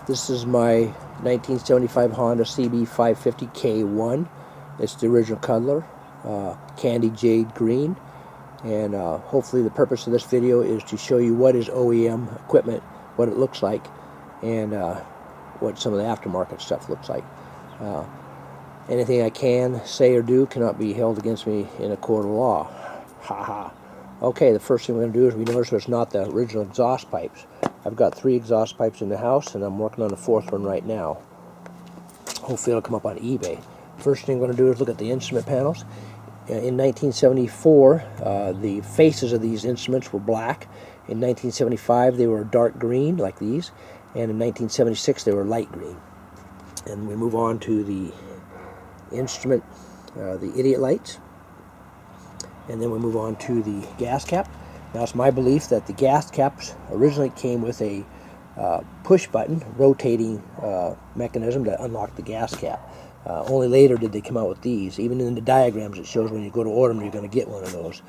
This is my 1975 Honda CB550 K1. It's the original color, candy jade green. And hopefully the purpose of this video is to show you what is OEM equipment, what it looks like, and what some of the aftermarket stuff looks like. Anything I can say or do cannot be held against me in a court of law. Ha ha. Okay, the first thing we're going to do is we notice there's not the original exhaust pipes. I've got 3 exhaust pipes in the house, and I'm working on the 4th one right now. Hopefully it'll come up on eBay. First thing I'm going to do is look at the instrument panels. In 1974, the faces of these instruments were black. In 1975, they were dark green, like these. And in 1976, they were light green. And we move on to the instrument, the idiot lights. And then we move on to the gas cap. Now, it's my belief that the gas caps originally came with a push button, rotating mechanism to unlock the gas cap. Only later did they come out with these. Even in the diagrams, it shows when you go to order them, you're going to get one of those.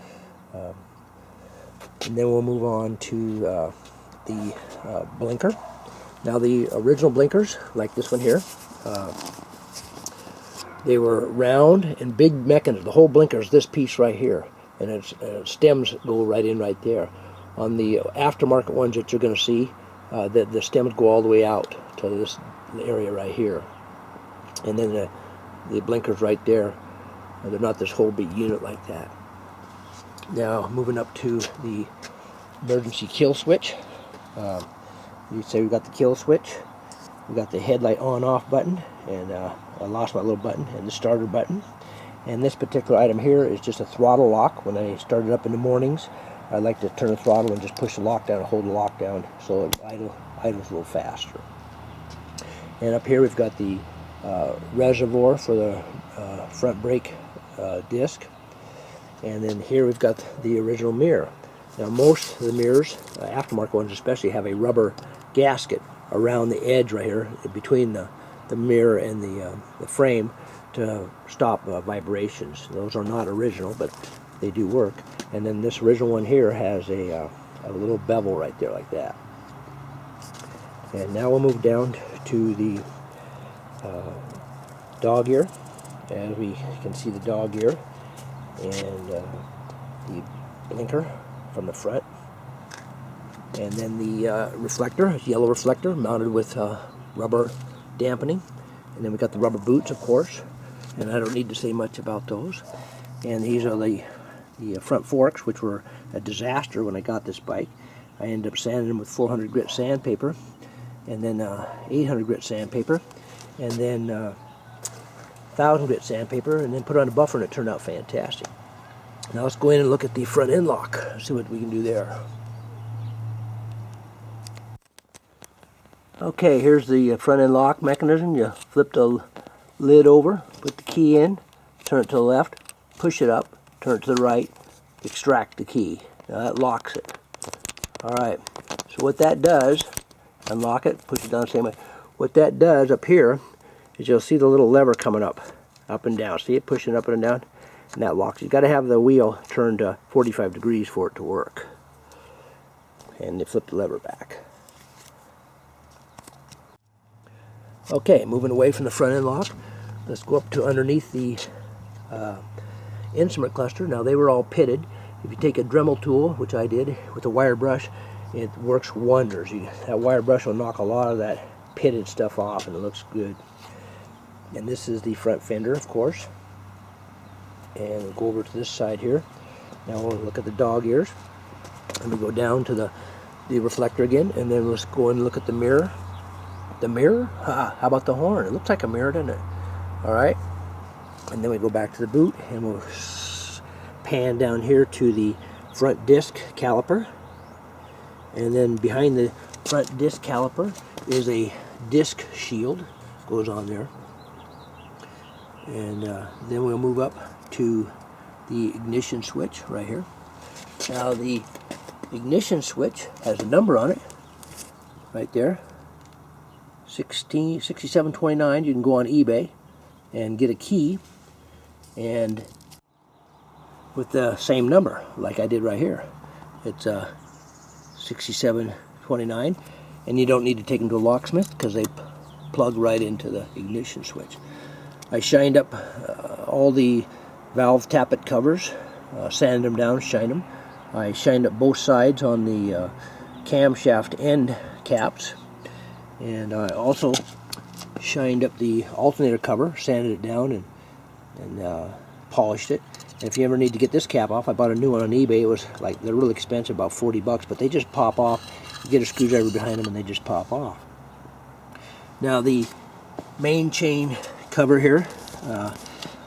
And then we'll move on to the blinker. Now, the original blinkers, like this one here, they were round and big mechanisms. The whole blinker is this piece right here, and its stems go right in right there. On the aftermarket ones that you're going to see, the stems go all the way out to this area right here. And then the blinkers right there, they're not this whole big unit like that. Now, moving up to the emergency kill switch. You say we got the kill switch. We got the headlight on-off button, and I lost my little button, and the starter button. And this particular item here is just a throttle lock. When I start it up in the mornings, I like to turn the throttle and just push the lock down and hold the lock down so it idles a little faster. And up here we've got the reservoir for the front brake disc. And then here we've got the original mirror. Now, most of the mirrors, aftermarket ones especially, have a rubber gasket around the edge right here between the mirror and the frame to stop vibrations. Those are not original, but they do work. And then this original one here has a little bevel right there like that. And now we'll move down to the dog ear. As we can see, the dog ear and the blinker from the front. And then the reflector, yellow reflector, mounted with rubber dampening. And then we got the rubber boots, of course, and I don't need to say much about those. And these are the front forks, which were a disaster when I got this bike. I ended up sanding them with 400 grit sandpaper, and then 800 grit sandpaper, and then 1000 grit sandpaper, and then put on a buffer, and it turned out fantastic. Now let's go in and look at the front end lock, see what we can do there. Okay, here's the front end lock mechanism. You flip the lid over, put the key in, turn it to the left, push it up, turn it to the right, extract the key. Now that locks it. Alright, so what that does, unlock it, push it down the same way. What that does up here is you'll see the little lever coming up and down. See it pushing up and down? And that locks. You've got to have the wheel turned 45 degrees for it to work. And you flip the lever back. Okay, moving away from the front end lock, let's go up to underneath the instrument cluster. Now, they were all pitted. If you take a Dremel tool, which I did, with a wire brush, it works wonders. That wire brush will knock a lot of that pitted stuff off, and it looks good. And this is the front fender, of course. And we'll go over to this side here. Now we'll look at the dog ears. And we go down to the reflector again, and then let's go and look at the mirror. The mirror? How about the horn? It looks like a mirror, doesn't it? Alright. And then we go back to the boot, and we'll pan down here to the front disc caliper. And then behind the front disc caliper is a disc shield. Goes on there. And then we'll move up to the ignition switch right here. Now, the ignition switch has a number on it right there. 6729. You can go on eBay and get a key and with the same number like I did right here. It's 6729, and you don't need to take them to a locksmith because they plug right into the ignition switch. I shined up all the valve tappet covers, sanded them down, shined them. I shined up both sides on the camshaft end caps, and I also shined up the alternator cover, sanded it down, and polished it. And if you ever need to get this cap off, I bought a new one on eBay. It was like, they're really expensive, about 40 bucks, but they just pop off. You get a screwdriver behind them and they just pop off. Now the main chain cover here,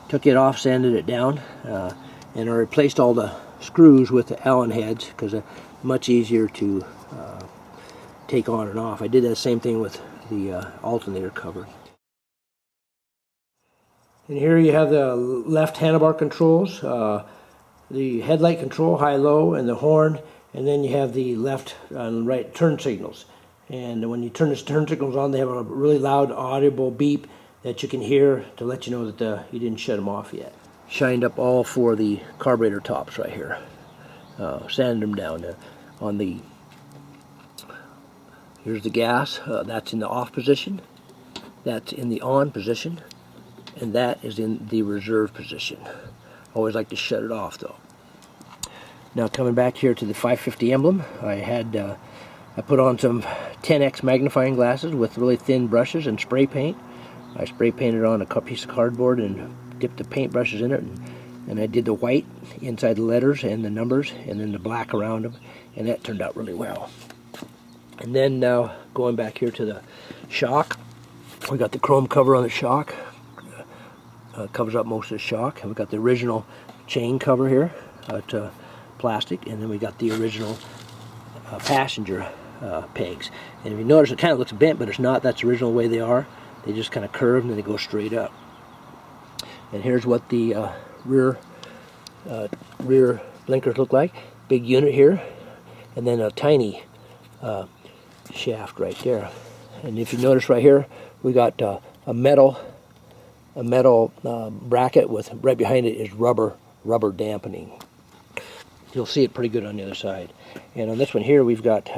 took it off, sanded it down, and I replaced all the screws with the Allen heads because they're much easier to take on and off. I did that same thing with the alternator cover. And here you have the left handlebar controls, the headlight control, high-low, and the horn, and then you have the left and right turn signals. And when you turn the turn signals on, they have a really loud audible beep that you can hear to let you know that you didn't shut them off yet. Shined up all four of the carburetor tops right here. Sanded them down on the, here's the gas, that's in the off position, that's in the on position, and that is in the reserve position. Always like to shut it off though. Now coming back here to the 550 emblem, I put on some 10x magnifying glasses with really thin brushes and spray paint. I spray painted on a piece of cardboard and dipped the paint brushes in it, and I did the white inside the letters and the numbers, and then the black around them, and that turned out really well. And then now going back here to the shock, we got the chrome cover on the shock. Covers up most of the shock. And we got the original chain cover here, to plastic, and then we got the original passenger pegs. And if you notice, it kind of looks bent, but it's not. That's the original way they are. They just kind of curve and then they go straight up. And here's what the rear blinkers look like. Big unit here, and then a tiny shaft right there. And if you notice right here, we got a metal bracket with, right behind it is rubber dampening. You'll see it pretty good on the other side. And on this one here, we've got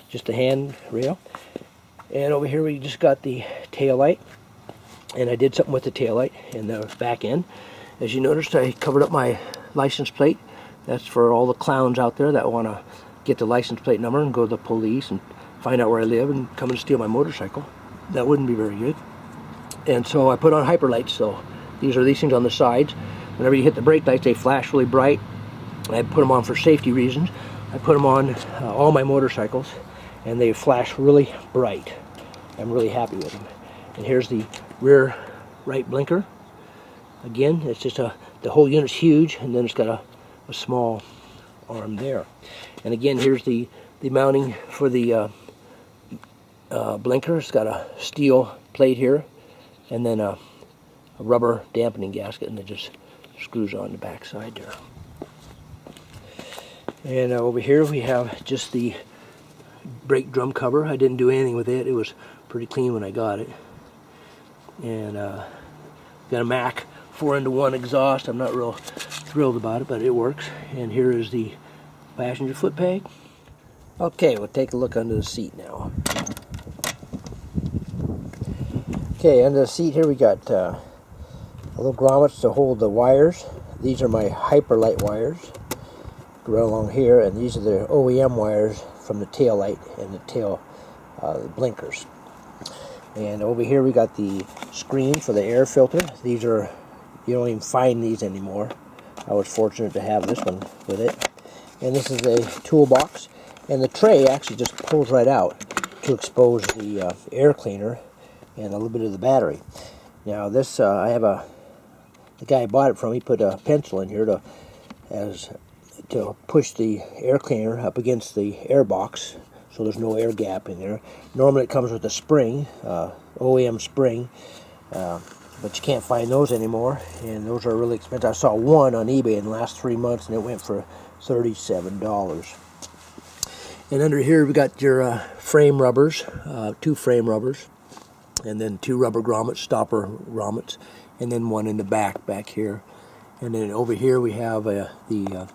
just a hand rail. And over here we just got the tail light. And I did something with the tail light and the back end. As you noticed, I covered up my license plate. That's for all the clowns out there that want to get the license plate number and go to the police and find out where I live and come and steal my motorcycle. That wouldn't be very good. And so I put on hyper lights. So these are these things on the sides. Whenever you hit the brake lights, they flash really bright. I put them on for safety reasons. I put them on all my motorcycles, and they flash really bright. I'm really happy with them. And here's the rear right blinker. Again, it's just the whole unit's huge, and then it's got a small arm there. And again, here's the mounting for the blinker. It's got a steel plate here, and then a rubber dampening gasket, and it just screws on the back side there. And over here we have just the brake drum cover. I didn't do anything with it. It was pretty clean when I got it. And got a Mac 4-into-1 exhaust. I'm not real thrilled about it, but it works. And here is the passenger foot peg. Okay, we'll take a look under the seat now. Okay, under the seat here we got little grommets to hold the wires. These are my Hyperlight wires. Right along here, and these are the OEM wires from the tail light and the tail blinkers. And over here we got the screen for the air filter. These are, you don't even find these anymore. I was fortunate to have this one with it. And this is a toolbox, and the tray actually just pulls right out to expose the air cleaner and a little bit of the battery. Now this, I have the guy I bought it from, he put a pencil in here to push the air cleaner up against the air box so there's no air gap in there. Normally it comes with a spring, OEM spring, but you can't find those anymore, and those are really expensive. I saw one on eBay in the last 3 months, and it went for $37. And under here we got your frame rubbers, 2 frame rubbers, and then 2 rubber grommets, stopper grommets, and then one in the back here. And then over here we have the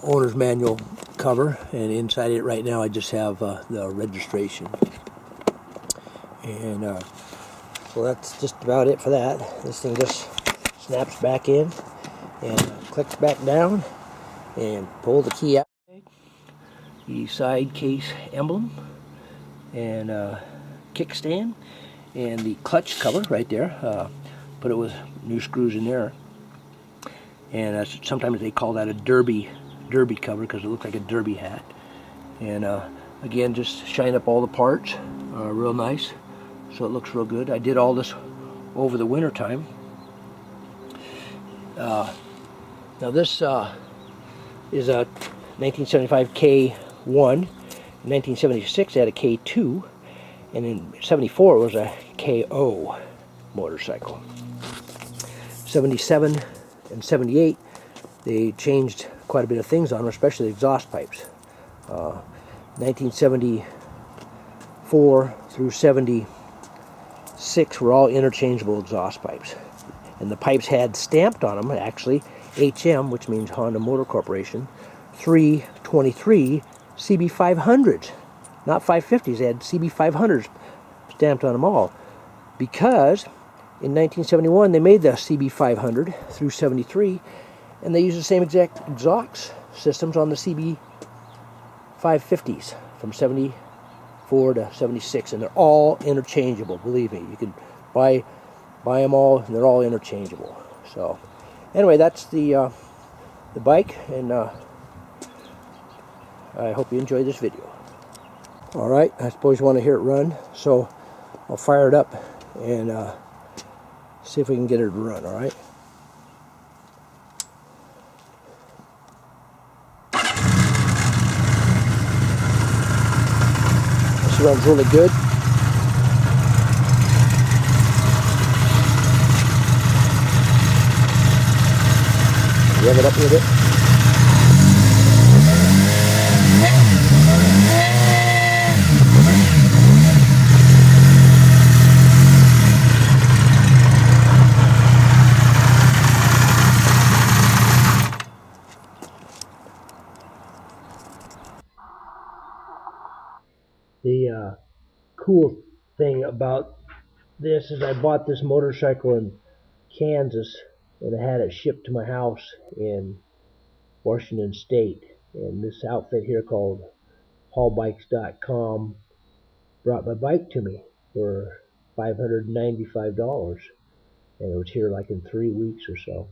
owner's manual cover, and inside it right now I just have the registration. And so that's just about it for that. This thing just snaps back in and clicks back down, and pull the key out. The side case emblem and kickstand, and the clutch cover right there. Put it with new screws in there, and sometimes they call that a derby cover because it looks like a derby hat. And again, just shine up all the parts real nice, so it looks real good. I did all this over the winter time. Now this is a 1975 K1. In 1976 I had a K2, and in 74 it was a KO motorcycle. 77 and 78 they changed quite a bit of things on them, especially the exhaust pipes. 1974 through 76 were all interchangeable exhaust pipes, and the pipes had stamped on them actually HM, which means Honda Motor Corporation, 323 CB500s, not 550s. They had CB500s stamped on them all, because in 1971 they made the CB500 through 73, and they used the same exact exhaust systems on the CB550s from 74 to 76, and they're all interchangeable. Believe me, you can buy them all, and they're all interchangeable. So anyway, that's the bike, and I hope you enjoy this video. Alright, I suppose you want to hear it run, so I'll fire it up and see if we can get it to run. Alright. This runs really good. Rev it up with it. The cool thing about this is I bought this motorcycle in Kansas, and I had it shipped to my house in Washington State. And this outfit here called haulbikes.com brought my bike to me for $595, and it was here like in 3 weeks or so.